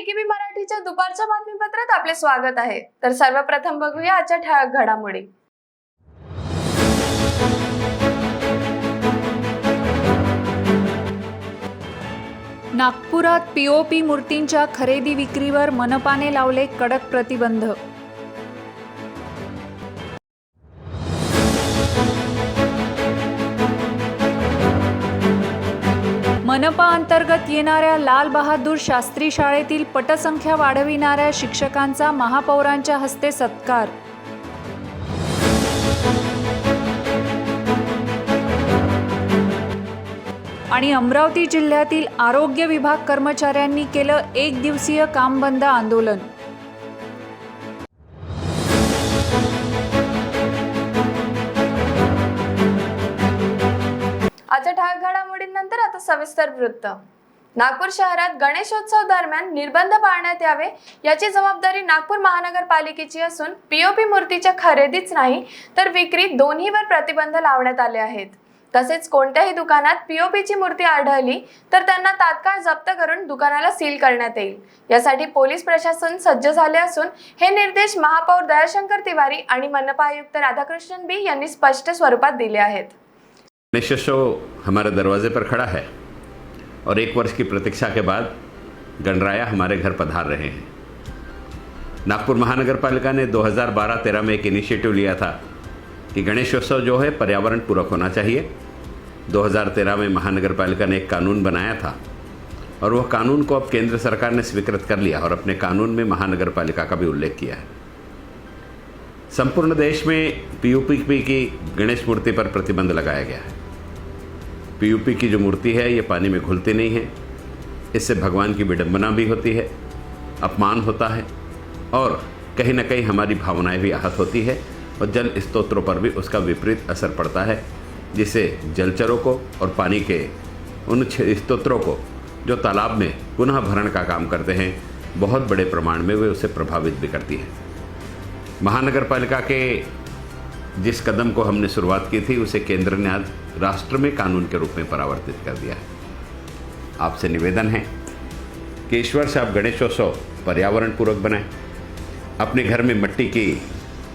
AKB मराठीच्या दुपारच्या बातमीपत्रात आपले स्वागत आहे। तर सर्वप्रथम बघूया आजच्या ठळक घडामोडी। नागपुरात पीओपी मूर्तींच्या खरेदी विक्रीवर मनपाने लावले कडक प्रतिबंध। मनपा अंतर्गत येणाऱ्या लाल बहादूर शास्त्री शाळेतील पटसंख्या वाढविणाऱ्या शिक्षकांचा महापौरांच्या हस्ते सत्कार। आणि अमरावती जिल्ह्यातील आरोग्य विभाग कर्मचाऱ्यांनी केलं 1 दिवसीय काम बंद आंदोलन। आजच्या ठळक घडामोडींनंतर आता सविस्तर वृत्त। नागपूर शहरात गणेशोत्सव दरम्यान निर्बंध पाळण्यात यावे याची जबाबदारी नागपूर महानगरपालिकेची असून पीओपी मूर्तीच्या खरेदीच नाही तर विक्री दोन्हीवर प्रतिबंध लावण्यात आले आहेत। तसेच कोणत्याही दुकानात पीओपीची मूर्ती आढळली तर त्यांना तात्काळ जप्त करून दुकानाला सील करण्यात येईल। यासाठी पोलीस प्रशासन सज्ज झाले असून हे निर्देश महापौर दयाशंकर तिवारी आणि मनपा आयुक्त राधाकृष्णन बी यांनी स्पष्ट स्वरूपात दिले आहेत। गणेशोत्सव हमारे दरवाजे पर खड़ा है और 1 वर्ष की प्रतीक्षा के बाद गणराया हमारे घर पधार रहे हैं। नागपुर महानगर पालिका ने 2012-13 में एक इनिशिएटिव लिया था कि गणेशोत्सव जो है पर्यावरण पूरक होना चाहिए। 2013 में महानगर पालिका ने एक कानून बनाया था और वह कानून को अब केंद्र सरकार ने स्वीकृत कर लिया और अपने कानून में महानगर पालिका का भी उल्लेख किया है। संपूर्ण देश में पीओपी की गणेश मूर्ति पर प्रतिबंध लगाया गया है। पीओपी की जो मूर्ति है ये पानी में घुलती नहीं है, इससे भगवान की विडंबना भी होती है, अपमान होता है और कहीं ना कहीं हमारी भावनाएं भी आहत होती है और जल स्तोत्रों पर भी उसका विपरीत असर पड़ता है, जिससे जलचरों को और पानी के उन स्तोत्रों को जो तालाब में पुनः भरण का काम करते हैं बहुत बड़े प्रमाण में वे उसे प्रभावित भी करती है। महानगर पालिका के जिस कदम को हमने शुरुआत की थी उसे केंद्र ने आज राष्ट्र में कानून के रूप में परावर्तित कर दिया है। आपसे निवेदन है कि इस वर्ष आप गणेशोत्सव पर्यावरण पूरक बनाएं, अपने घर में मिट्टी की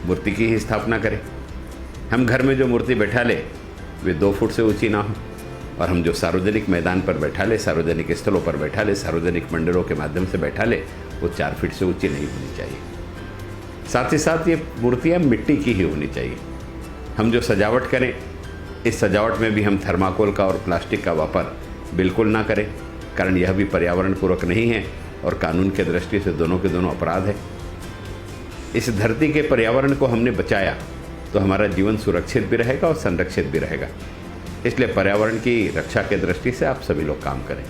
मूर्ति की ही स्थापना करें। हम घर में जो मूर्ति बैठा ले वे 2 फुट से ऊंची ना हो और हम जो सार्वजनिक मैदान पर बैठा ले, सार्वजनिक स्थलों पर बैठा ले, सार्वजनिक मंदिरों के माध्यम से बैठा ले वो 4 फीट से ऊंची नहीं होनी चाहिए। साथ ही साथ ये मूर्तियाँ मिट्टी की ही होनी चाहिए। हम जो सजावट करें इस सजावट में भी हम थर्माकोल का और प्लास्टिक का वापर बिल्कुल ना करें, कारण यह भी पर्यावरण पूरक नहीं है और कानून के दृष्टि से दोनों के दोनों अपराध है। इस धरती के पर्यावरण को हमने बचाया तो हमारा जीवन सुरक्षित भी रहेगा और संरक्षित भी रहेगा। इसलिए पर्यावरण की रक्षा के दृष्टि से आप सभी लोग काम करें।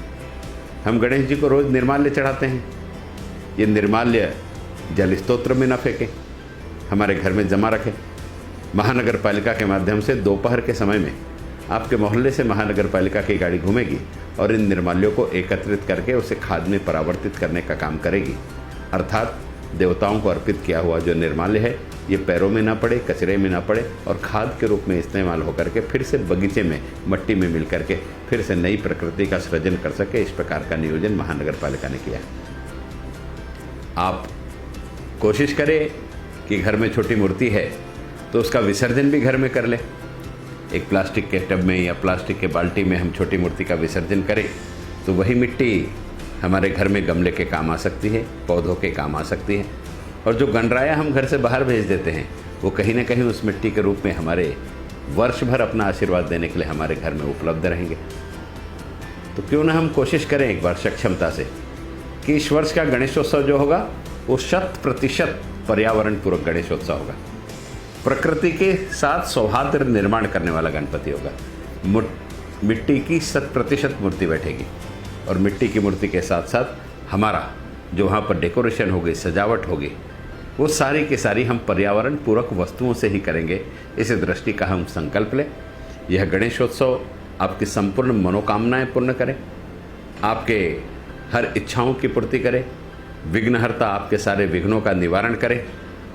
हम गणेश जी को रोज़ निर्माल्य चढ़ाते हैं, ये निर्माल्य जल स्तोत्र में न फेंकें, हमारे घर में जमा रखें। महानगर पालिका के माध्यम से दोपहर के समय में आपके मोहल्ले से महानगर पालिका की गाड़ी घूमेगी और इन निर्माल्यों को एकत्रित करके उसे खाद में परावर्तित करने का काम करेगी। अर्थात देवताओं को अर्पित किया हुआ जो निर्माल्य है ये पैरों में ना पड़े, कचरे में ना पड़े और खाद के रूप में इस्तेमाल होकर के फिर से बगीचे में मट्टी में मिल करके फिर से नई प्रकृति का सृजन कर सके। इस प्रकार का नियोजन महानगर पालिका ने किया। आप कोशिश करें कि घर में छोटी मूर्ति है तो उसका विसर्जन भी घर में कर ले। एक प्लास्टिक के टब में या प्लास्टिक के बाल्टी में हम छोटी मूर्ति का विसर्जन करें तो वही मिट्टी हमारे घर में गमले के काम आ सकती है, पौधों के काम आ सकती है और जो गणराया हम घर से बाहर भेज देते हैं वो कहीं ना कहीं उस मिट्टी के रूप में हमारे वर्ष भर अपना आशीर्वाद देने के लिए हमारे घर में उपलब्ध रहेंगे। तो क्यों ना हम कोशिश करें एक बार सक्षमता से कि इस वर्ष का गणेशोत्सव जो होगा वो 100% पर्यावरण पूरक गणेशोत्सव होगा। प्रकृति के साथ सौहार्द निर्माण करने वाला गणपति होगा। मिट्टी की 100% मूर्ति बैठेगी और मिट्टी की मूर्ति के साथ साथ हमारा जो वहाँ पर डेकोरेशन होगी, सजावट होगी, वो सारी की सारी हम पर्यावरण पूरक वस्तुओं से ही करेंगे। इस दृष्टि का हम संकल्प लें। यह गणेशोत्सव आपकी संपूर्ण मनोकामनाएं पूर्ण करें, आपके हर इच्छाओं की पूर्ति करे, विघ्नहर्ता आपके सारे विघ्नों का निवारण करे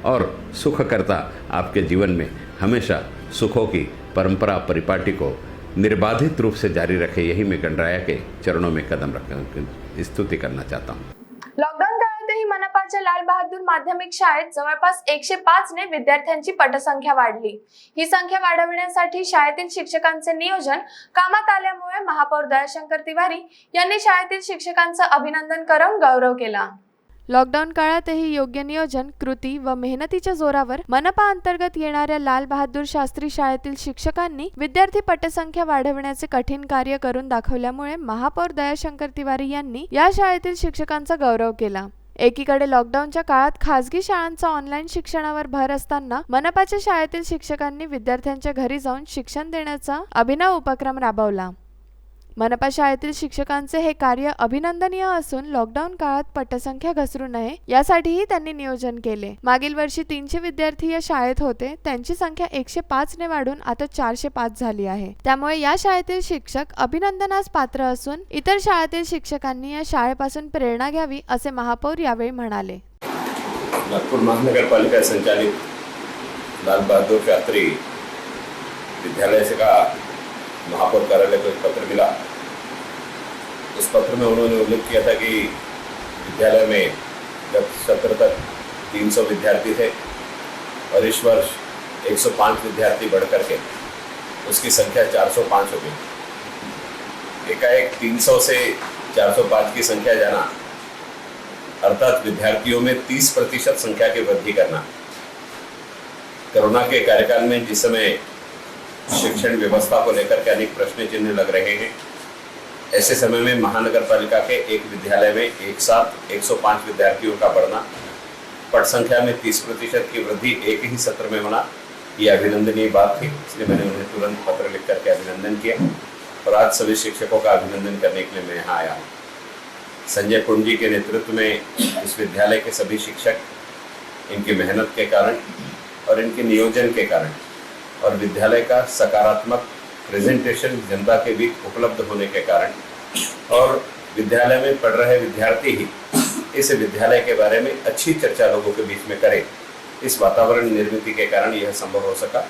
और सुखकर्ता आपके जीवन में हमेशा सुखों की परंपरा परिपाटी को निर्बाधित रूप से जारी रखे। यही मैं गणराया के चरणों में कदम रख स्तुति करना चाहता हूँ। लॉकडाउन शहराच्या लाल बहादूर माध्यमिक शाळेत जवळपास 105 ने विद्यार्थ्यांची पटसंख्या वाढली। ही संख्या वाढविण्यासाठी शाळेतील शिक्षकांचे नियोजन कामात आल्यामुळे महापौर दयाशंकर तिवारी यांनी शाळेतील शिक्षकांचं अभिनंदन करून गौरव केला। लॉकडाऊन काळातही योग्य नियोजन, कृती व मेहनतीच्या जोरावर मनपा अंतर्गत येणाऱ्या लाल बहादूर शास्त्री शाळेतील शिक्षकांनी विद्यार्थी पटसंख्या वाढविण्याचे कठीण कार्य करून दाखवल्यामुळे महापौर दयाशंकर तिवारी यांनी या शाळेतील शिक्षकांचा गौरव केला। एकीकडे लॉकडाऊनच्या काळात खासगी शाळांचा ऑनलाईन शिक्षणावर भर असताना मनपाच्या शाळेतील शिक्षकांनी विद्यार्थ्यांच्या घरी जाऊन शिक्षण देण्याचा अभिनव उपक्रम राबवला। मनपा शाळेतील शिक्षकांचे हे कार्य अभिनंदनीय असून लॉकडाऊन काळात पटसंख्या घसरू नये यासाठीही त्यांनी नियोजन केले। मागील वर्षी 300 विद्यार्थी या शाळेत होते, त्यांची संख्या 105 ने वाढून आता 405 झाली आहे। त्यामुळे या शाळेतील शिक्षक अभिनंदनास पात्र असून इतर शाळेतील शिक्षकांनी या शाळेपासून प्रेरणा घ्यावी असे महापौर यावेळी म्हणाले। नागपुर महानगरपालिका संचालित लाल बहादुर शास्त्री विद्यालय से का महापौर कार्यालय को एक पत्र मिला। उस पत्र में उन्होंने उल्लेख किया था कि विद्यालय में गत सत्र तक 300 विद्यार्थी थे और इस वर्ष 105 विद्यार्थी बढ़ करके उसकी संख्या 405 हो गई। एकाएक 300 से 405 की संख्या जाना अर्थात विद्यार्थियों में 30% संख्या की वृद्धि करना। कोरोना के कार्यकाल में जिस समय शिक्षण व्यवस्था को लेकर के अनेक प्रश्न चिन्ह लग रहे हैं, ऐसे समय में महानगरपालिका के एक विद्यालय में एक साथ 105 विद्यार्थियों का बढ़ना, पट संख्या में 30% की वृद्धि एक ही सत्र में होना, ये अभिनंदनीय बात थी। इसलिए मैंने उन्हें तुरंत पत्र लिख करके अभिनंदन किया और आज सभी शिक्षकों का अभिनंदन करने के लिए मैं यहाँ आया हूँ। संजय कुंड जी के नेतृत्व में इस विद्यालय के सभी शिक्षक इनकी मेहनत के कारण और इनके नियोजन के कारण और विद्यालय का सकारात्मक प्रेजेंटेशन जनता के बीच उपलब्ध होने के कारण और विद्यालय में पढ़ रहे विद्यार्थी ही इस विद्यालय के बारे में अच्छी चर्चा लोगों के बीच में करें, इस वातावरण निर्मित के कारण यह संभव हो सका।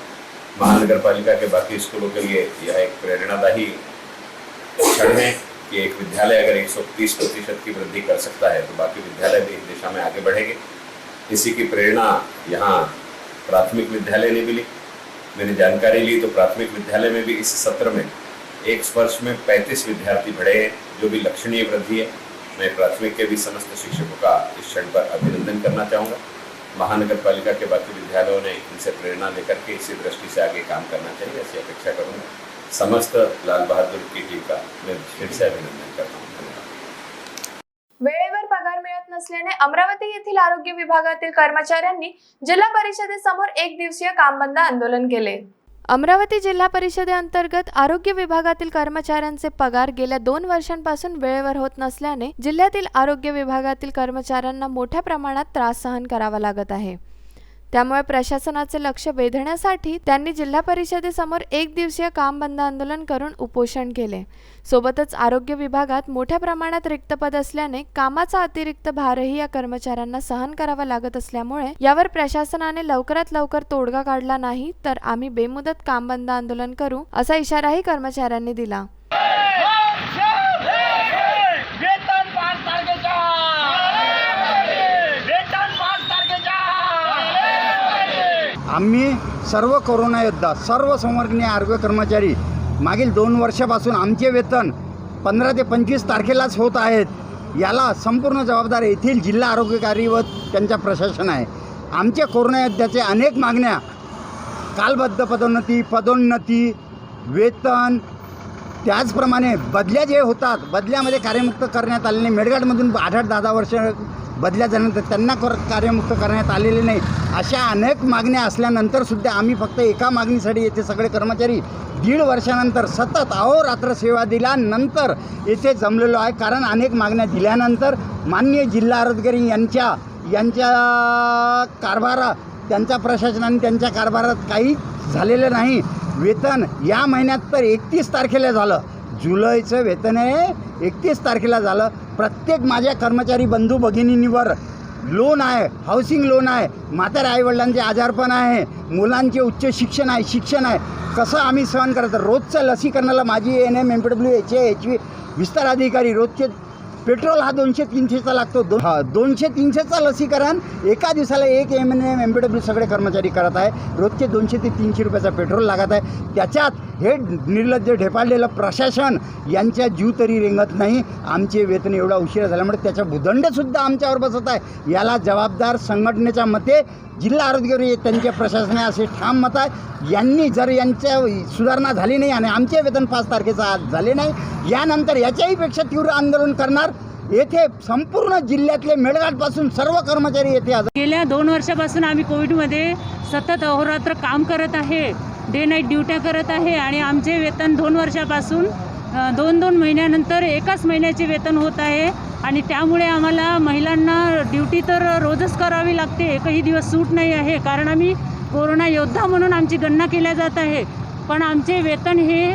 महानगरपालिका के बाकी स्कूलों के लिए यह एक प्रेरणादायी क्षण है कि एक विद्यालय अगर 130% की वृद्धि कर सकता है तो बाकी विद्यालय भी इस दिशा में आगे बढ़ेंगे। इसी की प्रेरणा यहाँ प्राथमिक विद्यालय ने मिली। मैंने जानकारी ली तो प्राथमिक विद्यालय में भी इस सत्र में एक वर्ष में 35 विद्यार्थी बढ़े हैं, जो भी लक्षणीय वृद्धि है। मैं प्राथमिक के भी समस्त शिक्षकों का इस क्षण पर अभिनंदन करना चाहूँगा। महानगरपालिका के बाकी विद्यालयों ने इनसे प्रेरणा लेकर के इसी दृष्टि से आगे काम करना चाहिए, ऐसी अपेक्षा करूँगा। समस्त लाल बहादुर की टीम का मैं फिर से अभिनंदन करता हूँ। वेळेवर पगार मिळत नसल्याने अमरावती येथील आरोग्य विभागातील कर्मचाऱ्यांनी जिल्हा परिषदेसमोर एक दिवसीय काम बंद आंदोलन केले। अमरावती जिल्हा परिषदेअंतर्गत आरोग्य विभागातील कर्मचाऱ्यांचे पगार गेल्या 2 वर्षांपासून वेळेवर होत नसल्याने जिल्ह्यातील आरोग्य विभागातील कर्मचाऱ्यांना मोठ्या प्रमाणात त्रास सहन करावा लागत आहे। त्यामुळे प्रशासनाचे लक्ष वेधण्यासाठी त्यांनी जिल्हा परिषदेसमोर एक दिवसीय काम बंद आंदोलन करून उपोषण केले। सोबतच आरोग्य विभागात मोठ्या प्रमाणात रिक्त पद असल्याने कामाचा अतिरिक्त भारही या कर्मचाऱ्यांना सहन करावा लागत असल्यामुळे यावर प्रशासनाने लवकरात लवकर तोडगा काढला नाही तर आम्ही बेमुदत काम बंद आंदोलन करू असा इशाराही कर्मचाऱ्यांनी दिला। आम्ही सर्व कोरोना योद्धा, सर्व संवर्गीय आरोग्य कर्मचारी मागील 2 वर्षापासून आमचे वेतन 15 ते 25 तारखेलाच होत आहेत। याला संपूर्ण जबाबदार येथील जिल्हा आरोग्यकारी व त्यांच्या प्रशासन आहे। आमच्या कोरोना योद्ध्याचे अनेक मागण्या, कालबद्ध पदोन्नती, वेतन, त्याचप्रमाणे बदल्या जे होतात, बदल्यामध्ये कार्यमुक्त करण्यात आलेले मेडगाडमधून 8-10 वर्ष बदल्या झाल्यानंतर त्यांना कार्यमुक्त करण्यात आलेले नाही, अशा अनेक मागण्या असल्यानंतर सुद्धा आम्ही फक्त एका मागणीसाठी येथे सगळे कर्मचारी 1.5 वर्षानंतर सतत अहोरात्र सेवा दिल्यानंतर येथे जमलेलो आहे। कारण अनेक मागण्या दिल्यानंतर माननीय जिल्हा आरोग्याधिकारी यांच्या कारभारात, त्यांच्या प्रशासनाने त्यांच्या कारभारात काही झालेलं नाही। वेतन या महिन्यात तर 31 तारखेला झालं, जुलैचं वेतन आहे 31 तारखेला झालं। प्रत्येक माझ्या कर्मचारी बंधू भगिनींवर लोन आहे, हाऊसिंग लोन आहे, म्हाताऱ्या आईवडिलांचे आजारपण आहे, मुलांचे उच्च शिक्षण आहे। कसं आम्ही सहन करायचं? रोजचं लसीकरणाला माझी NM, MPW, HA, HV विस्तार अधिकारी रोजचे पेट्रोल हा 200-300चा लागतो. 200-300चा लसीकरण एका दिवसाला 1 MNM MPW सगळे कर्मचारी करत आहे. रोजचे 200 ते 300 रुपयाचा पेट्रोल लागत आहे. त्याच्यात हे निर्लज्ज ढेपाळलेलं प्रशासन यांच्या जीव तरी रेंगत नाही. आमचे वेतन एवढा उशिरा झाल्यामुळे त्याचा भूदंडसुद्धा आमच्यावर बसत आहे. याला जबाबदार संघटनेच्या मते जिल्हा आरोग्य त्यांच्या प्रशासनाने असे ठाम मत आहे. यांनी जर यांच्या सुधारणा झाली नाही आणि आमचे वेतन 5 तारखेचा आज झाले नाही, यानंतर याच्याही पेक्षा तीव्र आंदोलन करणार. येथे संपूर्ण जिल्ह्यातले मेळघाटपासून सर्व कर्मचारी येथे गेल्या 2 वर्षापासून आम्ही कोविडमध्ये सतत अहोरात्र काम करत आहे, डे नाईट ड्युट्या करत आहे आणि आमचे वेतन 2 वर्षापासून 2-2 महिन्यानंतर एकाच महिन्याचे वेतन होत आहे. आणि त्यामुळे आम्हाला महिलांना ड्युटी तर रोजच करावी लागते, एकही दिवस सूट नाही आहे. कारण आम्ही कोरोना योद्धा म्हणून आमची गणना केल्या जात आहे. पण आमचे वेतन हे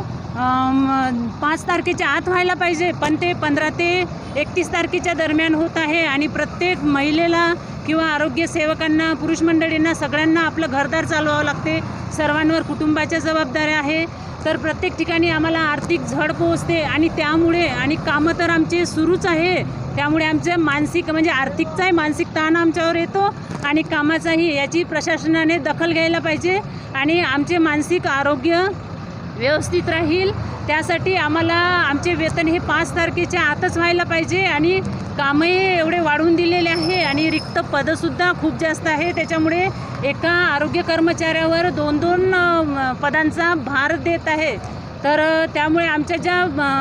5 तारखेच्या आत व्हायला पाहिजे, पण ते 15 ते 31 तारखेच्या दरम्यान होत आहे. आणि प्रत्येक महिलेला किंवा आरोग्य सेवकांना, पुरुष मंडळींना सगळ्यांना आपलं घरदार चालवावं लागते. सर्वांवर कुटुंबाच्या जबाबदाऱ्या आहे. तर प्रत्येक ठिकाणी आम्हाला आर्थिक झड पोहोचते आणि त्यामुळे आणि कामं तर आमचे सुरूच आहे. त्यामुळे आमचं मानसिक म्हणजे आर्थिकचाही मानसिक ताण आमच्यावर येतो आणि कामाचाही. याची प्रशासनाने दखल घ्यायला पाहिजे आणि आमचे मानसिक आरोग्य व्यवस्थित राहील त्यासाठी आम्हाला आमचे वेतन हे 5 तारखेच्या आतच व्हायला पाहिजे. आणि कामही एवढे वाढवून दिलेले आहे आणि रिक्त पदंसुद्धा खूप जास्त आहे. त्याच्यामुळे एका आरोग्य कर्मचाऱ्यावर 2-2 पदांचा भार देत आहे. तर त्यामुळे आमच्या ज्या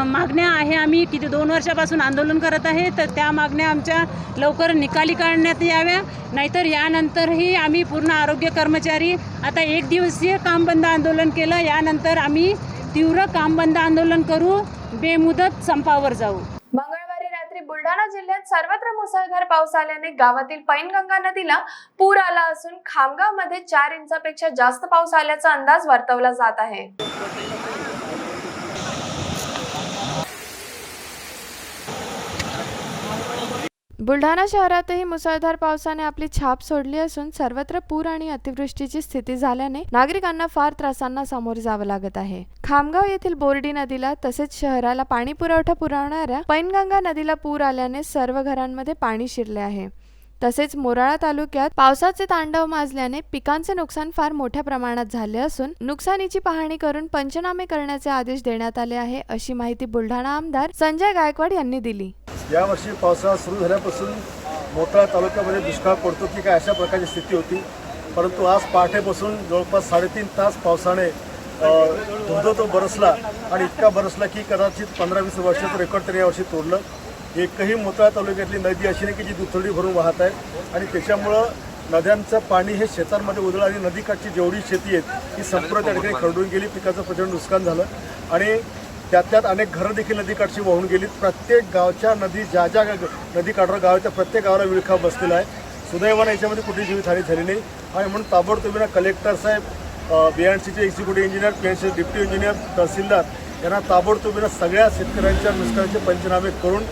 मागण्या आहे, आम्ही किती 2 वर्षापासून आंदोलन करत आहे, तर त्या मागण्या आमच्या लवकर निकाली काढण्यात याव्या. नाहीतर यानंतरही आम्ही पूर्ण आरोग्य कर्मचारी आता 1 दिवसीय काम बंद आंदोलन केलं, यानंतर आम्ही तीव्र काम बंद आंदोलन करू, बेमुदत संपावर जाऊ. मंगळवारी रात्री बुलढाणा जिल्ह्यात सर्वत्र मुसळधार पाऊस आल्याने गावातील पैनगंगा नदीला पूर आला असून खामगावमध्ये 4 इंचापेक्षा जास्त पाऊस आल्याचा अंदाज वर्तवला जात आहे. बुलढाणा शहरातही मुसळधार पावसाने आपली छाप सोडली असून सर्वत्र पूर आणि अतिवृष्टीची स्थिती झाल्याने नागरिकांना फार त्रासांना सामोरे जावं लागत आहे. खामगाव येथील बोर्डी नदीला तसेच शहराला पाणी पुरवठा पुरवणाऱ्या पैनगंगा नदीला पूर आल्याने सर्व घरांमध्ये पाणी शिरले आहे. तसेच मोराळा तालुक्यात पावसाचे तांडव माजल्याने पिकांचे नुकसान फार मोठ्या प्रमाणात झाले असून नुकसानीची पाहणी करून पंचनामे करण्याचे आदेश देण्यात आले आहे, अशी माहिती बुलढाणा आमदार संजय गायकवाड यांनी दिली. यावर्षी पावसाळा सुरू झाल्यापासून मोताळा तालुक्यामध्ये दुष्काळ पडतो की काय अशा प्रकारची स्थिती होती. परंतु आज पहाटेपासून जवळपास 3.5 तास पावसाने धोधो बरसला आणि इतका बरसला की कदाचित 15-20 वर्षाचं रेकॉर्ड त्याने यावर्षी तोडलं. एकही मोताळा तालुक्यातली नदी अशी नाही की जी दुथडी भरून वाहत आहे आणि त्याच्यामुळं नद्यांचं पाणी हे शेतांमध्ये उधळलं आणि नदीकाठची जेवढी शेती आहेत ती संपूर्ण त्या ठिकाणी खरडून गेली. पिकाचं प्रचंड नुकसान झालं आणि त्यात अनेक घरं देखील नदीकाठची वाहून गेलीत. प्रत्येक गावच्या नदी ज्या नदीकाठावर गाव आहे त्या प्रत्येक गावाला विळखा बसलेला आहे. सुदैवाने याच्यामध्ये कुठेही जीवितहानी झाली नाही आणि म्हणून ताबडतोबीनं कलेक्टर साहेब, BNCचे executive engineer, PNC deputy engineer, तहसीलदार यांना ताबडतोबीनं सगळ्या शेतकऱ्यांच्या नुकसानाचे पंचनामे करून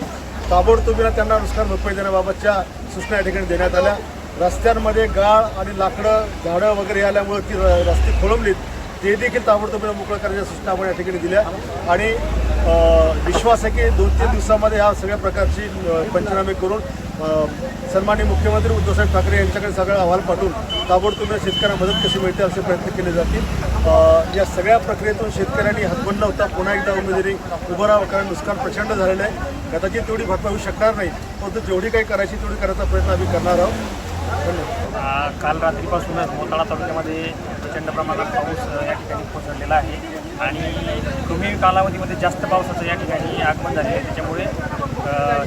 ताबडतोबीनं त्यांना नुकसान भरपाई देण्याबाबतच्या सूचना या ठिकाणी देण्यात आल्या. रस्त्यांमध्ये गाळ आणि लाकडं, झाडं वगैरे आल्यामुळे ती रस्ते खोळंबलीत, ते देखील ताबडतोबीनं मोकळं करण्याच्या सूचना आपण या ठिकाणी दिल्या आणि विश्वास आहे की 2-3 दिवसामध्ये ह्या सगळ्या प्रकारची पंचनामे करून सन्माननीय मुख्यमंत्री उद्धवसाहेब ठाकरे यांच्याकडे सगळा अहवाल पाठवून ताबडतोबीनं शेतकऱ्यांना मदत कशी मिळते असे प्रयत्न केले जातील. या सगळ्या प्रक्रियेतून शेतकऱ्यांनी हातबंद होता पुन्हा एकदा उमेदवारी उभं राहावं, कारण नुकसान प्रचंड झालेलं आहे. कदाचित तेवढी भरपाई होऊ शकणार नाही, परंतु जेवढी काही करायची तेवढी करायचा प्रयत्न आम्ही करणार आहोत. काल रात्रीपासूनच मोताळा तालुक्यामध्ये प्रचंड प्रमाणात पाऊस या ठिकाणी कोसळलेला आहे आणि कमी कालावधीमध्ये जास्त पावसाचं या ठिकाणी आगमन झाले आहे. त्याच्यामुळे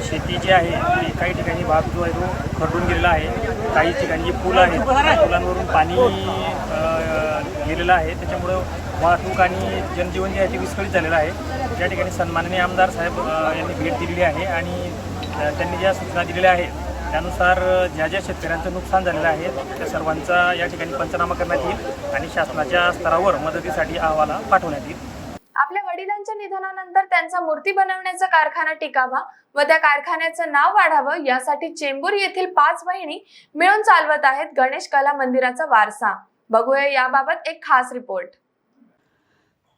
शेती जी आहे ती काही ठिकाणी भाग जो आहे तो खरडून गेलेला आहे. काही ठिकाणी जे पूल आहेत पुलांवरून पाणी गेलेलं आहे. त्याच्यामुळं वाहतूक आणि जनजीवन जे आहे ते विस्कळीत झालेलं आहे. त्या ठिकाणी सन्माननीय आमदार साहेब यांनी भेट दिलेली आहे आणि त्यांनी ज्या सूचना दिलेल्या आहेत त्यानुसार ज्या शेतकऱ्यांचं नुकसान झालेलं आहे त्या सर्वांचा या ठिकाणी पंचनामा करण्यात येईल आणि शासनाच्या स्तरावर मदतीसाठी अहवाल पाठवण्यात येईल. आपल्या वडिलांच्या निधनानंतर त्यांचा मूर्ती बनवण्याचा कारखाना टिकावा व त्या कारखान्याचं नाव वाढावं यासाठी चेंबूर येथील 5 बहिणी मिळून चालवत आहेत गणेश कला मंदिराचा वारसा. बघूया याबाबत एक खास रिपोर्ट.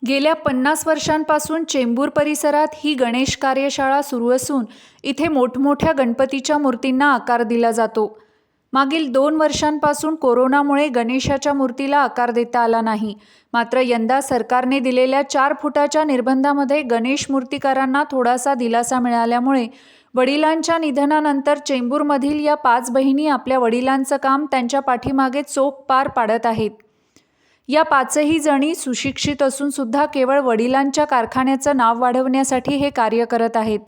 गेल्या 50 वर्षांपासून चेंबूर परिसरात ही गणेश कार्यशाळा सुरू असून इथे मोठमोठ्या गणपतीच्या मूर्तींना आकार दिला जातो. मागील 2 वर्षांपासून कोरोनामुळे गणेशाच्या मूर्तीला आकार देता आला नाही. मात्र यंदा सरकारने दिलेल्या 4 फुटाच्या निर्बंधामध्ये गणेश मूर्तिकारांना थोडासा दिलासा मिळाल्यामुळे वडिलांच्या निधनानंतर चेंबूरमधील या 5 बहिणी आपल्या वडिलांचं काम त्यांच्या पाठीमागे चोख पार पाडत आहेत. या 5ही जणी सुशिक्षित असून सुद्धा केवळ वडिलांच्या कारखान्याचं नाव वाढवण्यासाठी हे कार्य करत आहेत.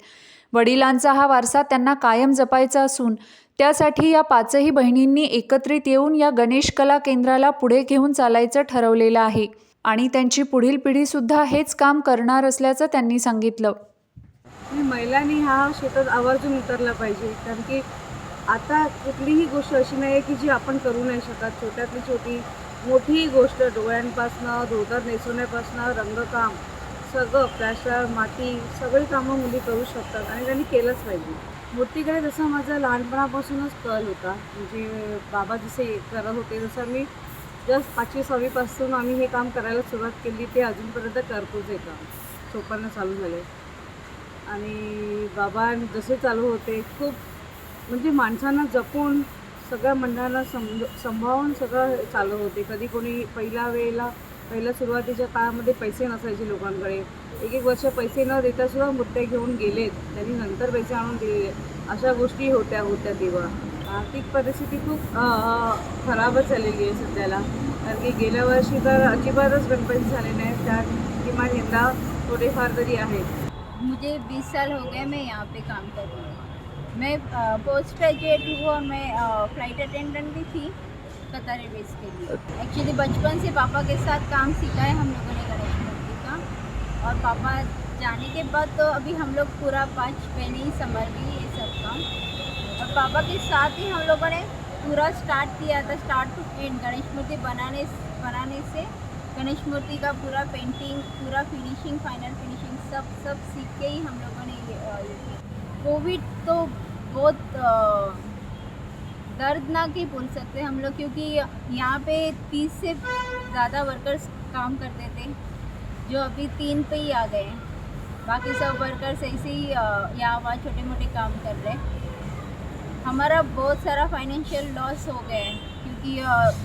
वडिलांचा हा वारसा त्यांना कायम जपायचा असून त्यासाठी या 5ही बहिणींनी एकत्रित येऊन या गणेश कला केंद्राला पुढे घेऊन चालायचं ठरवलेलं आहे आणि त्यांची पुढील पिढीसुद्धा हेच काम करणार असल्याचं त्यांनी सांगितलं. महिलांनी हा क्षेत्रात आवर्जून उतरला पाहिजे, कारण की आता कुठलीही गोष्ट अशी नाही आहे की जी आपण करू नाही शकत. छोट्यातली छोटी मोठी गोष्ट, डोळ्यांपासनं धोतर नेसवण्यापासनं रंगकाम, सगळं प्लॅस्टर, माती, सगळी कामं मुली करू शकतात आणि त्यांनी केलंच पाहिजे. मूर्तीकडे जसं माझा लहानपणापासूनच कल होता, म्हणजे बाबा जसे करत होते तसं मी जस्ट 5वी-6वी पासून आम्ही हे काम करायला सुरुवात केली. ते अजूनपर्यंत करतोच हे काम. 54 चालू झाले आणि बाबा जसे चालू होते खूप म्हणजे माणसांना जपून सगळ्या मंडळांना सांभाळून सगळं चालू होते. कधी कोणी पहिल्या सुरुवातीच्या काळामध्ये पैसे नसायचे लोकांकडे, 1-1 वर्ष पैसे न देता सुद्धा मूर्त्या घेऊन गेलेत, त्यांनी नंतर पैसे आणून दिले. अशा गोष्टी होत्या तेव्हा. आर्थिक परिस्थिती खूप खराबच झालेली आहे सध्याला, कारण की गेल्या वर्षी तर अजिबातच गणपती झाले नाही, त्यात किमान यंदा थोडेफार तरी आहेत. मुझे 20 साल हो गए मैं यहाँ पे काम कर रही हूँ. मैं पोस्ट ग्रेजुएट हूँ और मैं फ्लाइट अटेंडेंट भी थी कतर एयरवेज के लिए. एक्चुअली बचपन से पापा के साथ काम सीखा है हम लोगों ने गणेश मूर्ति का, और पापा जाने के बाद तो अभी हम लोग पूरा 5 बहनें ही संभाल रही ये सब काम. और पापा के साथ ही हम लोगों ने पूरा स्टार्ट किया था, स्टार्ट टू एंड. गणेश मूर्ति बनाने से गणेश मूर्ति का पूरा पेंटिंग, पूरा फिनिशिंग, फाइनल फिनिशिंग सब सीख के ही हम लोगों ने ये कोविड तो बहुत दर्दनाक ही बोल सकते हैं हम लोग, क्योंकि यहाँ पे 30 से ज़्यादा वर्कर्स काम करते थे जो अभी 3 पे ही आ गए हैं. बाकी सब वर्कर्स ऐसे ही यहाँ वहाँ छोटे मोटे काम कर रहे हैं. हमारा बहुत सारा फाइनेंशियल लॉस हो गया है, क्योंकि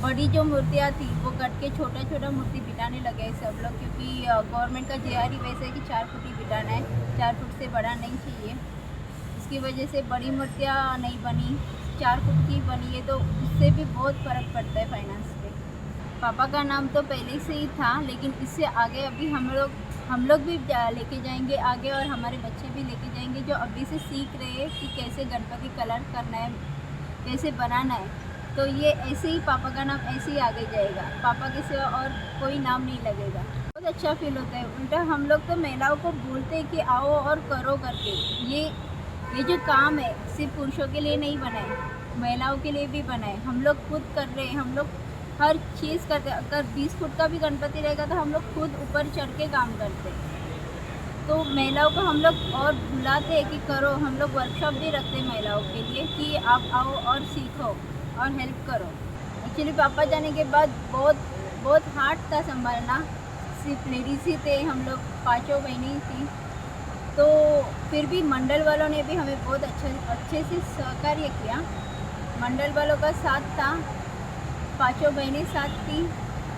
बड़ी जो मूर्तियाँ थी वो कट के छोटा मूर्ति बिठाने लगे सब लोग, क्योंकि गवर्नमेंट का JR ही वैसे है कि 4 फुट ही बिठाना है, 4 फुट से बड़ा नहीं चाहिए. इसकी वजह से बड़ी मूर्तियाँ नहीं बनी, 4 फुट की बनी है, तो उससे भी बहुत फ़र्क पड़ता है फाइनेंस पे. पापा का नाम तो पहले से ही था, लेकिन इससे आगे अभी हम लोग भी लेके जाएंगे आगे, और हमारे बच्चे भी लेके जाएंगे जो अभी से सीख रहे हैं कि कैसे गणपति कलर करना है, कैसे बनाना है. तो ये ऐसे ही पापा का नाम ऐसे ही आगे जाएगा, पापा के सिवा और कोई नाम नहीं लगेगा. बहुत अच्छा फील होता है. उल्टा हम लोग तो महिलाओं को बोलते हैं कि आओ और करो करके. ये जो काम है सिर्फ पुरुषों के लिए नहीं बना है, महिलाओं के लिए भी बना है. हम लोग खुद कर रहे हैं, हम लोग हर चीज़ करते हैं. अगर 20 फुट का भी गणपति रहेगा तो हम लोग खुद ऊपर चढ़ के काम करते हैं. तो महिलाओं को हम लोग और बुलाते हैं कि करो. हम लोग वर्कशॉप भी रखते हैं महिलाओं के लिए कि आप आओ और सीखो और हेल्प करो. एक्चुअली पापा जाने के बाद बहुत हार्ड था संभालना. सिर्फ लेडीज़ ही थे, हम लोग 5 बहनें थी. तो फिर भी मंडल वालों ने भी हमें बहुत अच्छे से सहकार्य किया. मंडल वालों का साथ था, 5 बहनें साथ थी,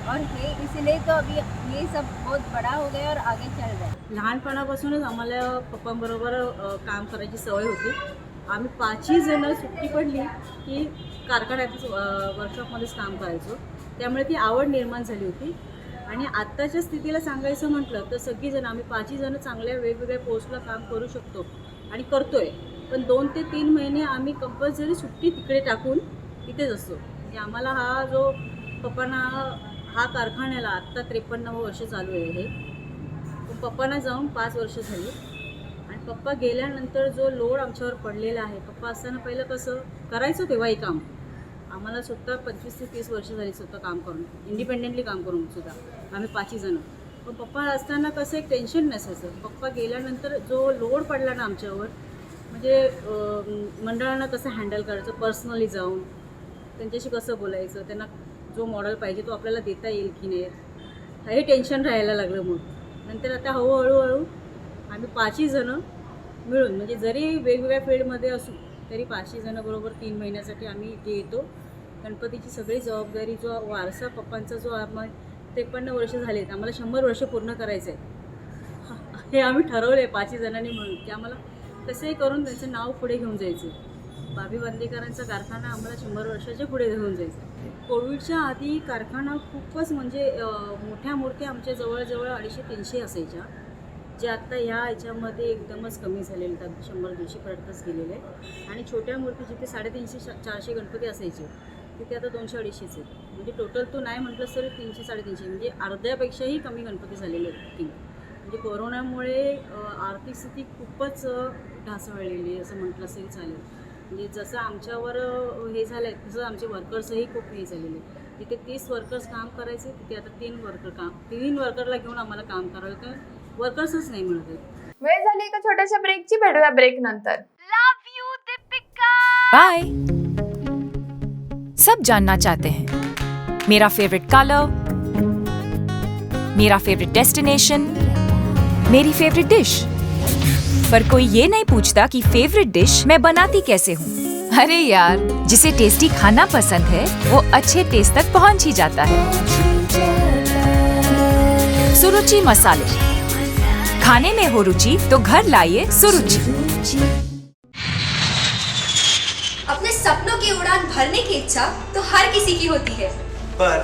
और हे इसलिए तो अभी ये सब बहुत बड़ा हो गया और आगे चल रहा है. लहानपणापासूनच आम्हाला पप्पांबरोबर काम करायची सवय होती. आम्ही 5ही जण सुट्टी पडली की कारखान्यात वर्कशॉपमध्येच काम करायचो, त्यामुळे ती आवड निर्माण झाली होती. आणि आत्ताच्या स्थितीला सांगायचं म्हटलं तर सगळीजण आम्ही 5ही जण चांगल्या वेगवेगळ्या पोस्टला काम करू शकतो आणि करतोय. पण 2 ते 3 महिने आम्ही कंपल्सरी सुट्टी तिकडे टाकून इथेच असतो. म्हणजे आम्हाला हा जो पप्पांना हा कारखान्याला आत्ता 53वं वर्ष चालू आहे हे. पप्पांना जाऊन 5 वर्ष झाली, आणि पप्पा गेल्यानंतर जो लोड आमच्यावर पडलेला आहे. पप्पा असताना पहिलं कसं करायचं तेव्हाही काम. आम्हाला स्वतः 25 ते 30 वर्ष झाली स्वतः काम करून, इंडिपेंडेंटली काम करून सुद्धा आम्ही 5ही जण. पण पप्पा असताना कसं एक टेन्शन नसायचं. पप्पा गेल्यानंतर जो लोड पडला ना आमच्यावर, म्हणजे मंडळांना कसं हँडल करायचं, पर्सनली जाऊन त्यांच्याशी कसं बोलायचं, त्यांना जो मॉडेल पाहिजे तो आपल्याला देता येईल की नाही, हे टेन्शन राहायला लागलं. मग नंतर आता हळूहळू आम्ही 5ही जणं मिळून, म्हणजे जरी वेगवेगळ्या फील्डमध्ये असू तरी 5ही जणं बरोबर 3 महिन्यासाठी आम्ही इथे येतो. गणपतीची सगळी जबाबदारी, जो वारसा पप्पांचा जो आम्हाला 53 वर्ष झालेत, आम्हाला 100 वर्ष पूर्ण करायचं आहे. हे आम्ही ठरवलं आहे 5ही जणांनी म्हणून की आम्हाला कसंही करून त्यांचं नाव पुढे घेऊन जायचं आहे. बाबी बांदेकरांचा कारखाना आम्हाला 100 वर्षाच्या पुढे घेऊन जायचं. कोविडच्या आधी कारखाना खूपच म्हणजे मोठ्या मूर्त्या आमच्या जवळजवळ 250-300 असायच्या, जे आत्ता ह्या ह्याच्यामध्ये एकदमच कमी झालेले आहेत, 100-200 पर्यंतच गेलेले आहे. आणि छोट्या मूर्ती जिथे 350-400 गणपती असायचे तिथे आता 200-250 आहेत. म्हणजे टोटल तो नाही म्हटलं तरी 300-350, म्हणजे अर्ध्यापेक्षाही कमी गणपती झालेले आहेत. म्हणजे कोरोनामुळे आर्थिक स्थिती खूपच ढासळलेली आहे असं म्हटलं तरी चालेल. म्हणजे जसं आमच्यावर हे झालं आहे तसं आमचे वर्कर्सही खूप हे झालेले आहेत. तिथे 30 वर्कर्स काम करायचे, तिथे आता 3 वर्करला घेऊन आम्हाला काम करायला, तर वर्कर्सच नाही मिळत आहेत. वेळ झाली एका छोट्याशा ब्रेकची, भेटूया ब्रेक नंतर. बाय. सब जानना चाहते हैं मेरा फेवरेट कलर, मेरा फेवरेट डेस्टिनेशन, मेरी फेवरेट डिश, पर कोई ये नहीं पूछता कि फेवरेट डिश मैं बनाती कैसे हूँ. अरे यार, जिसे टेस्टी खाना पसंद है वो अच्छे टेस्ट तक पहुँच ही जाता है. सुरुचि मसाले, खाने में हो रुचि तो घर लाइए सुरुचि. अपने सपनों की उड़ान भरने की इच्छा तो हर किसी की होती है, पर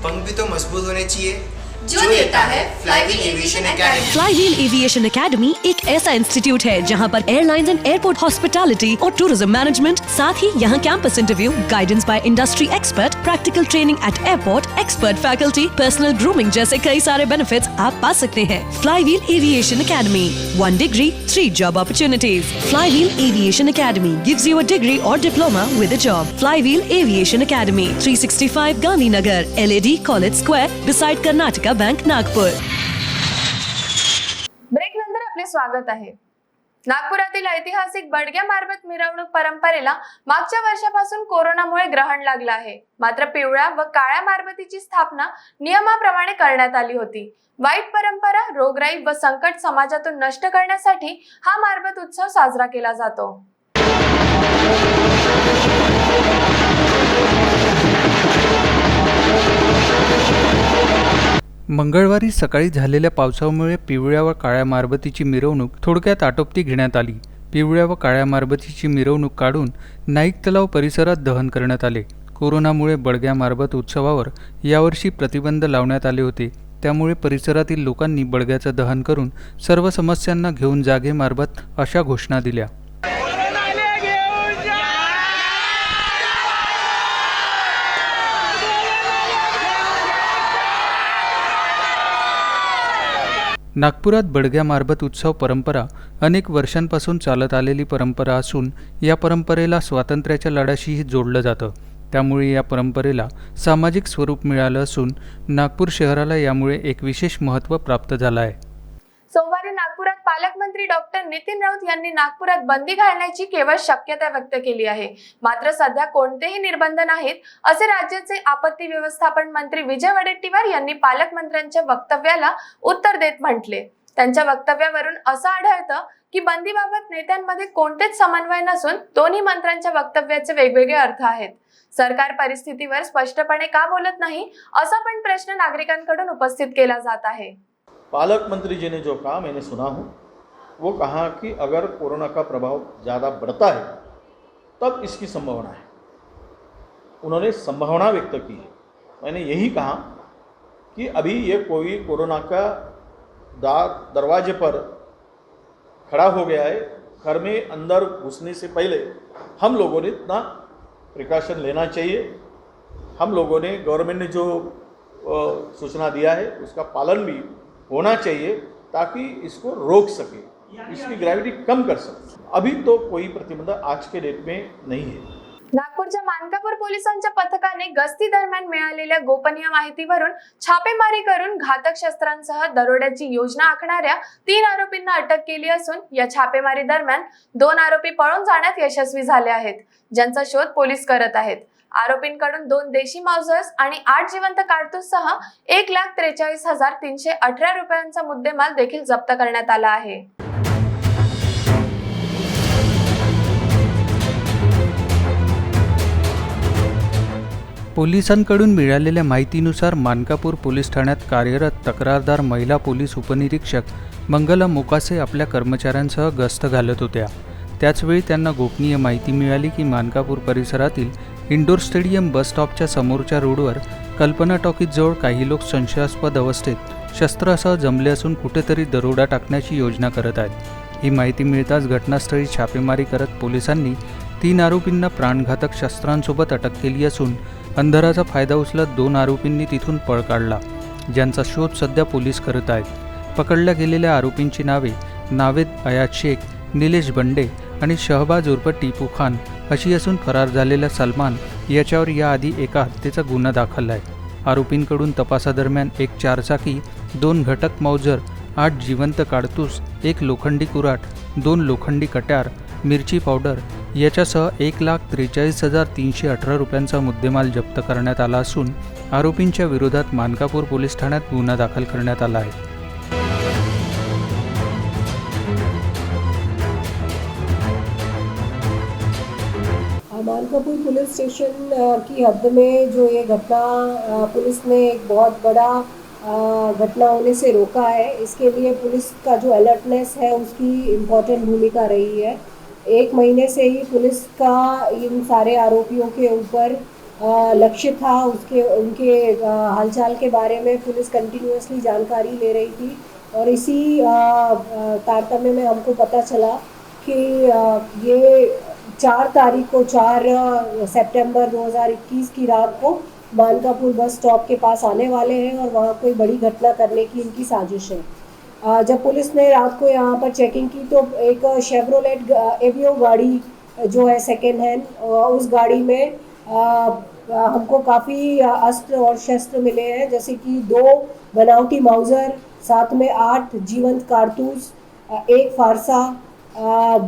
पंख भी तो मजबूत होने चाहिए, जो देता है flywheel aviation academy. Flywheel aviation academy एक ऐसा इंस्टीट्यूट है जहां पर एयरलाइंस एंड एयरपोर्ट हॉस्पिटैलिटी और टूरिज्म मैनेजमेंट, साथ ही यहां campus interview, guidance by industry expert, practical training at airport, expert faculty, personal grooming जैसे कई सारे बेनिफिट्स आप पा सकते हैं. Flywheel aviation academy, 1 degree, 3 job opportunities. Flywheel Aviation Academy gives you a degree or diploma with a job. Flywheel Aviation Academy, 365 Gandhinagar, LAD College Square, beside Karnataka Bank, Nagpur. Break नंतर आपले स्वागत आहे. नागपुरातील ऐतिहासिक बडग्या मारबत मिरवणूक परंपरेला मागच्या वर्षापासून कोरोनामुळे ग्रहण लागलं आहे. मात्र पिवळ्या व काळ्या मारबतीची स्थापना नियमाप्रमाणे करण्यात आली होती. वाईट परंपरा, रोगराई व संकट समाजातून नष्ट करण्यासाठी हा मारबत उत्सव साजरा केला जातो. मंगळवारी सकाळी झालेल्या पावसामुळे पिवळ्या व काळ्या मारबतीची मिरवणूक थोडक्यात आटोपती घेण्यात आली. पिवळ्या व काळ्या मारबतीची मिरवणूक काढून नाईक तलाव परिसरात दहन करण्यात आले. कोरोनामुळे बडग्या मारबत उत्सवावर यावर्षी प्रतिबंध लावण्यात आले होते. त्यामुळे परिसरातील लोकांनी बडग्याचं दहन करून सर्व समस्यांना घेऊन जागे मारबत अशा घोषणा दिल्या. नागपुरात बडग्या मारबत उत्सव परंपरा अनेक वर्षांपासून चालत आलेली परंपरा असून या परंपरेला स्वातंत्र्याच्या लढ्याशीही जोडलं जातं. त्यामुळे या परंपरेला सामाजिक स्वरूप मिळालं असून नागपूर शहराला यामुळे एक विशेष महत्त्व प्राप्त झालं आहे. सोमवारी नागपुरात पालकमंत्री डॉक्टर नितीन राऊत यांनी नागपुरात बंदी घालण्याची केवळ शक्यता व्यक्त केली आहे. मात्र सध्या कोणतेही निर्बंध नाहीत असे राज्याचे आपत्ती व्यवस्थापन मंत्री विजय वडेट्टीवार यांनी पालकमंत्र्यांच्या वक्तव्याला उत्तर देत म्हटले. त्यांच्या वक्तव्यावरून असं आढळतं की बंदीबाबत नेत्यांमध्ये कोणतेच समन्वय नसून दोन्ही मंत्र्यांच्या वक्तव्याचे वेगवेगळे अर्थ आहेत. सरकार परिस्थितीवर स्पष्टपणे का बोलत नाही असा पण प्रश्न नागरिकांकडून उपस्थित केला जात आहे. पालक मंत्री जी ने जो कहा मैंने सुना हूँ, वो कहा कि अगर कोरोना का प्रभाव ज़्यादा बढ़ता है तब इसकी संभावना है. उन्होंने संभावना व्यक्त की है. मैंने यही कहा कि अभी ये कोई कोरोना का दरवाजे पर खड़ा हो गया है. घर में अंदर घुसने से पहले हम लोगों ने इतना प्रिकॉशन लेना चाहिए. हम लोगों ने गवर्नमेंट ने जो सूचना दिया है उसका पालन भी होना चाहिए ताकि इसको रोक सके, इसकी ग्रेविटी कम कर सके. अभी तो कोई प्रतिबंध आज के डेट में नहीं है. नागपूरच्या मानकापूर पोलिसांच्या पथकाने गस्ती दरम्यान मिळालेल्या गोपनीय माहितीवरून छापेमारी करून घातक शस्त्रांसह दरोड्याची योजना आखणाऱ्या 3 आरोपींना अटक केली असून या छापेमारी दरम्यान 2 आरोपी पळून जाण्यात यशस्वी झाले आहेत, ज्यांचा शोध पोलीस करत आहेत. आरोपींकडून 2 देशी माउजर्स आणि 8 जिवंत कारतूससह 1,43,318 रुपयांचा मुद्देमाल देखील जप्त करण्यात आला आहे. पोलिसांकडून मिळालेल्या माहितीनुसार मानकापूर पोलीस ठाण्यात कार्यरत तक्रारदार महिला पोलीस उपनिरीक्षक मंगला मोकासे आपल्या कर्मचाऱ्यांसह गस्त घालत होत्या. त्याचवेळी त्यांना गोपनीय माहिती मिळाली की मानकापूर परिसरातील इंडोर स्टेडियम बस स्टॉपच्या समोरच्या रोडवर कल्पना टॉकीजजवळ काही लोक संशयास्पद अवस्थेत शस्त्रासह जमले असून कुठेतरी दरोडा टाकण्याची योजना करत आहेत. ही माहिती मिळताच घटनास्थळी छापेमारी करत पोलिसांनी 3 आरोपींना प्राणघातक शस्त्रांसोबत अटक केली असून अंधाराचा फायदा उचलत 2 आरोपींनी तिथून पळ काढला, ज्यांचा शोध सध्या पोलीस करत आहेत. पकडल्या गेलेल्या आरोपींची नावे नावेद अयाज शेख, निलेश बंडे आणि शहबाज उर्फ टिपू खान अशी असून फरार झालेला सलमान याच्यावर याआधी एका हत्येचा गुन्हा दाखल आहे. आरोपींकडून तपासादरम्यान 1 चारचाकी, 2 घटक माउजर, 8 जिवंत काडतूस, 1 लोखंडी कुऱ्हाड, 2 लोखंडी कट्यार, मिरची पावडर याच्यासह 1,43,318 रुपयांचा मुद्देमाल जप्त करण्यात आला असून आरोपींच्या विरोधात मानकापूर पोलीस ठाण्यात गुन्हा दाखल करण्यात आला आहे. मानकापुर पुलिस स्टेशन की हद में जो ये घटना पुलिस ने एक बहुत बड़ा घटना होने से रोका है. इसके लिए पुलिस का जो अलर्टनेस है उसकी इम्पोर्टेंट भूमिका रही है. 1 महीने से ही पुलिस का इन सारे आरोपियों के ऊपर लक्ष्य था. उनके हालचाल के बारे में पुलिस कंटिन्यूसली जानकारी ले रही थी और इसी तारतम्य में हमको पता चला कि ये 4 तारीख को 4 सितंबर 2021 की रात को मानकापुर बस स्टॉप के पास आने वाले हैं और वहाँ कोई बड़ी घटना करने की इनकी साजिश है. जब पुलिस ने रात को यहाँ पर चेकिंग की तो एक शेवरोलेट एवियो गाड़ी जो है सेकेंड हैंड, उस गाड़ी में हमको काफ़ी अस्त्र और शस्त्र मिले हैं, जैसे कि 2 बनावटी माउजर, साथ में 8 जीवंत कारतूस, 1 फारसा,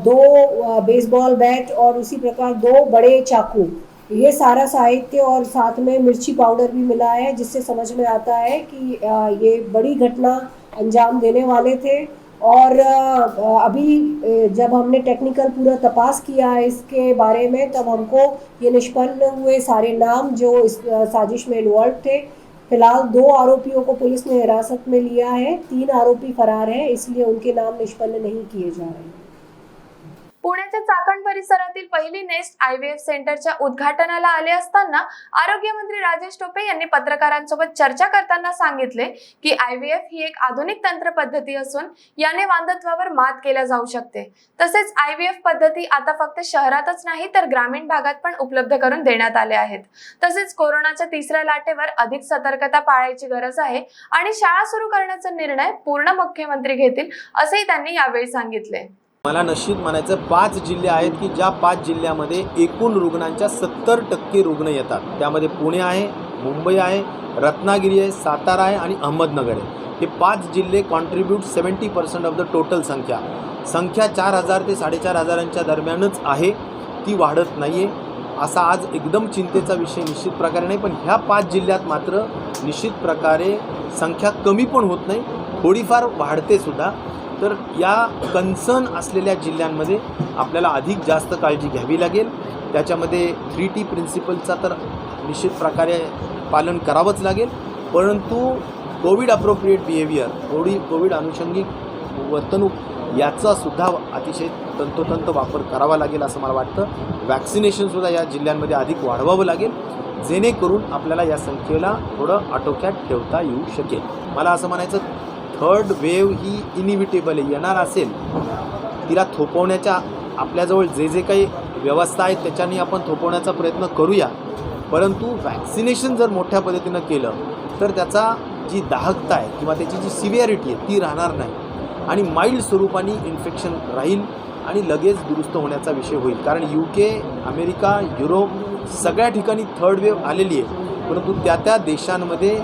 2 बेसबॉल बैट और उसी प्रकार 2 बड़े चाकू. ये सारा साहित्य और साथ में मिर्ची पाउडर भी मिला है, जिससे समझ में आता है कि ये बड़ी घटना अंजाम देने वाले थे. और अभी जब हमने टेक्निकल पूरा तपास किया है इसके बारे में, तब हमको ये निष्पन्न हुए सारे नाम जो इस साजिश में इन्वॉल्व थे. फिलहाल 2 आरोपियों को पुलिस ने हिरासत में लिया है. 3 आरोपी फरार हैं, इसलिए उनके नाम निष्पन्न नहीं किए जा रहे हैं. पुण्याच्या चाकण परिसरातील पहिली नेस्ट IVF सेंटरच्या उद्घाटनाला आले असताना आरोग्यमंत्री राजेश टोपे यांनी पत्रकारांसोबत चर्चा करताना सांगितले की IVF ही एक आधुनिक तंत्र पद्धती असून याने वांधत्वावर मात केल्या जाऊ शकते. तसेच IVF पद्धती आता फक्त शहरातच नाही तर ग्रामीण भागात पण उपलब्ध करून देण्यात आले आहेत. तसेच कोरोनाच्या 3ऱ्या लाटेवर अधिक सतर्कता पाळायची गरज आहे आणि शाळा सुरू करण्याचा निर्णय पूर्ण मुख्यमंत्री घेतील असेही त्यांनी यावेळी सांगितले. मला नशीब म्हणायचं 5 जिल्हे आहेत की ज्या 5 जिल्ह्यामध्ये एकूण रुग्णांच्या 70% रुग्ण येतात. त्यामध्ये पुणे आहे, मुंबई आहे, रत्नागिरी आहे, सातारा आहे आणि अहमदनगर आहे. हे 5 जिल्हे कॉन्ट्रीब्यूट 70% ऑफ द टोटल संख्या 4,000 ते 4,500 दरम्यानच आहे, ती वाढत नाही आहे. असा आज एकदम चिंतेचा विषय निश्चित प्रकारे नाही, पण ह्या 5 जिल्ह्यात मात्र निश्चित प्रकारे संख्या कमी पण होत नाही, थोडीफार वाढते सुद्धा. तर या कन्सर्न असलेल्या जिल्ह्यांमध्ये आपल्याला अधिक जास्त काळजी घ्यावी लागेल. त्याच्यामध्ये 3T प्रिन्सिपलचा तर निश्चित प्रकारे पालन करावंच लागेल, परंतु कोविड अप्रोप्रिएट बिहेवियर, कोविड अनुषंगिक वर्तणूक याचासुद्धा अतिशय तंतोतंत वापर करावा लागेल असं मला वाटतं. वॅक्सिनेशनसुद्धा या जिल्ह्यांमध्ये अधिक वाढवावं लागेल, जेणेकरून आपल्याला या संख्येला थोडं आटोक्यात ठेवता येऊ शकेल. मला असं म्हणायचं, 3rd वेव्ह ही इनिव्हिटेबल येणार असेल, तिला थोपवण्याच्या आपल्याजवळ जे काही व्यवस्था आहेत त्याच्याने आपण थोपवण्याचा प्रयत्न करूया. परंतु वॅक्सिनेशन जर मोठ्या पद्धतीनं केलं तर त्याचा जी दाहकता आहे किंवा त्याची जी सिव्हिअरिटी आहे ती राहणार नाही आणि माइल्ड स्वरूपाने इन्फेक्शन राहील आणि लगेच दुरुस्त होण्याचा विषय होईल. कारण UK, अमेरिका, युरोप सगळ्या ठिकाणी 3rd वेव्ह आलेली आहे, परंतु त्या देशांमध्ये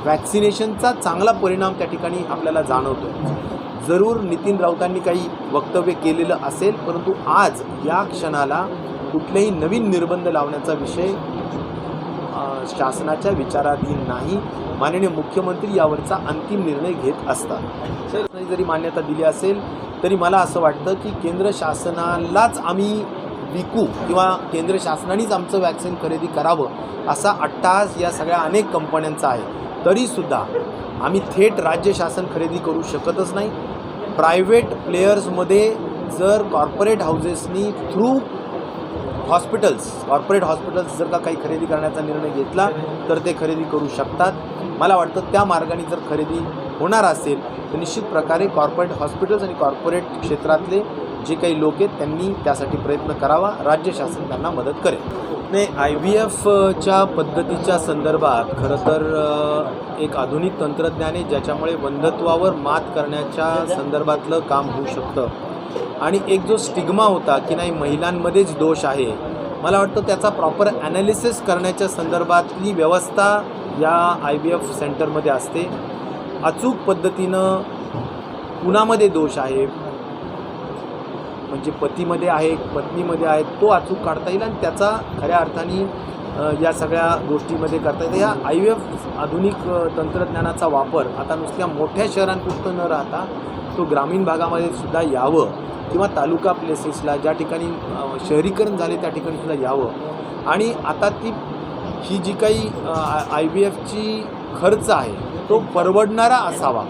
वॅक्सिनेशनचा चांगला परिणाम त्या ठिकाणी आपल्याला जाणवतो. जरूर नितीन राऊतांनी काही वक्तव्य केलेलं असेल, परंतु आज या क्षणाला कुठलेही नवीन निर्बंध लावण्याचा विषय शासनाच्या विचाराधीन नाही. माननीय मुख्यमंत्री यावरचा अंतिम निर्णय घेत असतात. जरी मान्यता दिली असेल तरी मला असं वाटतं की केंद्र शासनालाच आम्ही विकू किंवा केंद्र शासनानेच आमचं वॅक्सिन खरेदी करावं असा अट्टाहास या सगळ्या अनेक कंपन्यांचा आहे. तरीसुद्धा आम्ही थेट राज्य शासन खरेदी करू शकतच नाही. प्रायव्हेट प्लेयर्समध्ये जर कॉर्पोरेट हाऊसेसनी थ्रू कॉर्पोरेट हॉस्पिटल्स जर का काही खरेदी करण्याचा निर्णय घेतला तर ते खरेदी करू शकतात. मला वाटतं त्या मार्गाने जर खरेदी होणार असेल तर निश्चित प्रकारे कॉर्पोरेट हॉस्पिटल्स आणि कॉर्पोरेट क्षेत्रातले जे काही लोक आहेत त्यांनी त्यासाठी प्रयत्न करावा. राज्य शासन त्यांना मदत करेल. नाही, IVFच्या पद्धतीच्या संदर्भात खरं तर एक आधुनिक तंत्रज्ञान आहे ज्याच्यामुळे वंध्यत्वावर मात करण्याच्या संदर्भातलं काम होऊ शकतं. आणि एक जो स्टिग्मा होता की नाही महिलांमध्येच दोष आहे, मला वाटतं त्याचा प्रॉपर ॲनालिसिस करण्याच्या संदर्भातली व्यवस्था या IVF सेंटरमध्ये असते. अचूक पद्धतीनं कुणामध्ये दोष आहे म्हणजे पतीमध्ये आहे पत्नीमध्ये आहे तो अचूक काढता येईल आणि त्याचा खऱ्या अर्थाने या सगळ्या गोष्टीमध्ये करता येते. या IVF आधुनिक तंत्रज्ञानाचा वापर आता नुसत्या मोठ्या शहरांपुरतं न राहता तो ग्रामीण भागामध्ये सुद्धा यावं किंवा तालुका प्लेसेसला ज्या ठिकाणी शहरीकरण झाले त्या ठिकाणी सुद्धा यावं. आणि आता ही जी काही IVFची खर्च आहे तो परवडणारा असावा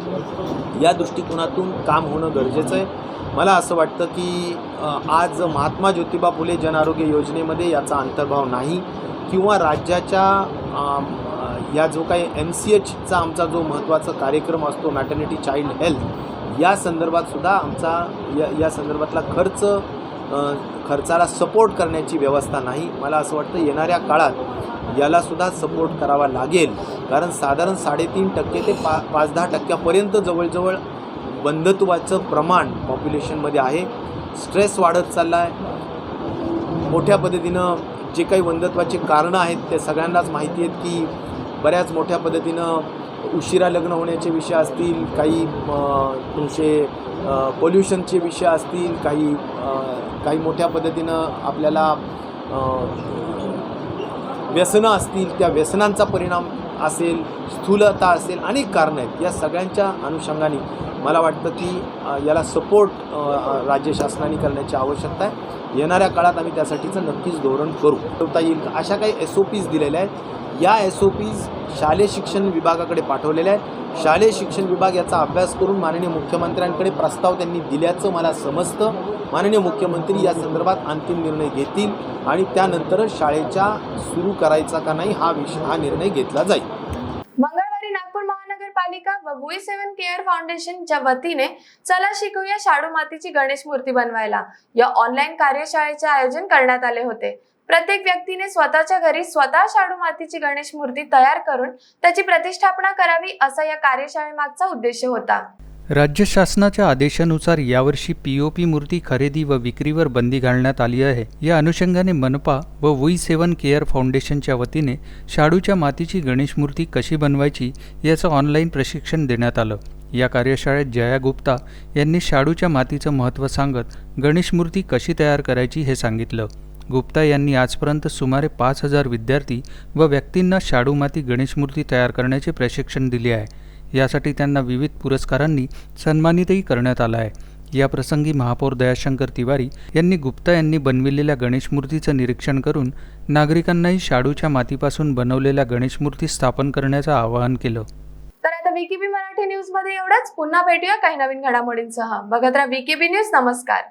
या दृष्टिकोनातून काम होणं गरजेचं आहे. मला असं वाटतं की आज महात्मा ज्योतिबा फुले जन आरोग्य योजनेमध्ये याचा अंतर्भाव नाही किंवा राज्याच्या या जो काही MCHचा आमचा जो महत्त्वाचा कार्यक्रम असतो मॅटर्निटी चाइल्ड हेल्थ या संदर्भातसुद्धा आमचा या संदर्भातला खर्चाला सपोर्ट करण्याची व्यवस्था नाही. मला असं वाटतं येणाऱ्या काळात यालासुद्धा सपोर्ट करावा लागेल कारण साधारण 3.5% ते 5-10% जवळजवळ बंधत्वाचं प्रमाण पॉप्युलेशनमध्ये आहे. स्ट्रेस वाढत चालला आहे. मोठ्या पद्धतीनं जे काही बंधत्वाची कारणं आहेत ते सगळ्यांनाच माहिती आहेत की बऱ्याच मोठ्या पद्धतीनं उशिरा लग्न होण्याचे विषय असतील, काही तुमचे पोल्युशनचे विषय असतील, काही मोठ्या पद्धतीनं आपल्याला व्यसनं असतील, त्या व्यसनांचा परिणाम असेल, स्थूलता असेल, अनेक कारणं आहेत. या सगळ्यांच्या अनुषंगाने मला वाटतं की याला सपोर्ट राज्य शासनाने करण्याची आवश्यकता आहे. येणाऱ्या काळात आम्ही त्यासाठीचं नक्कीच धोरण करू. ठेवता येईल अशा काही SOPs दिलेल्या आहेत. या SOPs शालेय शिक्षण विभागाकडे पाठवलेल्या आहेत. शालेय शिक्षण विभाग याचा अभ्यास करून माननीय मुख्यमंत्र्यांकडे प्रस्ताव त्यांनी दिल्याचं मला समजतं. माननीय मुख्यमंत्री या संदर्भात अंतिम निर्णय घेतील आणि त्यानंतरच शाळेच्या सुरू करायचा का नाही हा निर्णय घेतला जाईल. मंगळवारी नागपूर महानगरपालिका व V7 केअर फाउंडेशनच्या वतीने चला शिकूया शाडू मातीची गणेश मूर्ती बनवायला या ऑनलाईन कार्यशाळेचे आयोजन करण्यात आले होते. प्रत्येक व्यक्तीने स्वतःच्या घरी स्वतः शाडू मातीची गणेश मूर्ती तयार करून त्याची प्रतिष्ठापना करावी असा या कार्यशाळेमागचा उद्देश होता. राज्य शासनाच्या आदेशानुसार यावर्षी POP मूर्ती खरेदी व विक्रीवर बंदी घालण्यात आली आहे. या अनुषंगाने मनपा व V7 केअर फाउंडेशनच्या वतीने शाडूच्या मातीची गणेश मूर्ती कशी बनवायची याचं ऑनलाईन प्रशिक्षण देण्यात आलं. या कार्यशाळेत जया गुप्ता यांनी शाडूच्या मातीचं महत्त्व सांगत गणेश मूर्ती कशी तयार करायची हे सांगितलं. गुप्ता यांनी आजपर्यंत सुमारे 5,000 विद्यार्थी व व्यक्तींना शाडू माती गणेश मूर्ती तयार करण्याचे प्रशिक्षण दिले आहे. यासाठी त्यांना विविध पुरस्कारांनी सन्मानितही करण्यात आलं आहे. या प्रसंगी महापौर दयाशंकर तिवारी यांनी गुप्ता यांनी बनविलेल्या गणेश मूर्तीचं निरीक्षण करून नागरिकांनाही शाडूच्या मातीपासून बनवलेल्या गणेश मूर्ती स्थापन करण्याचं आवाहन केलं. तर आता VKB मराठी न्यूज मध्ये एवढंच. पुन्हा भेटूया काही नवीन घडामोडींसह. बघत राहा VKB न्यूज. नमस्कार.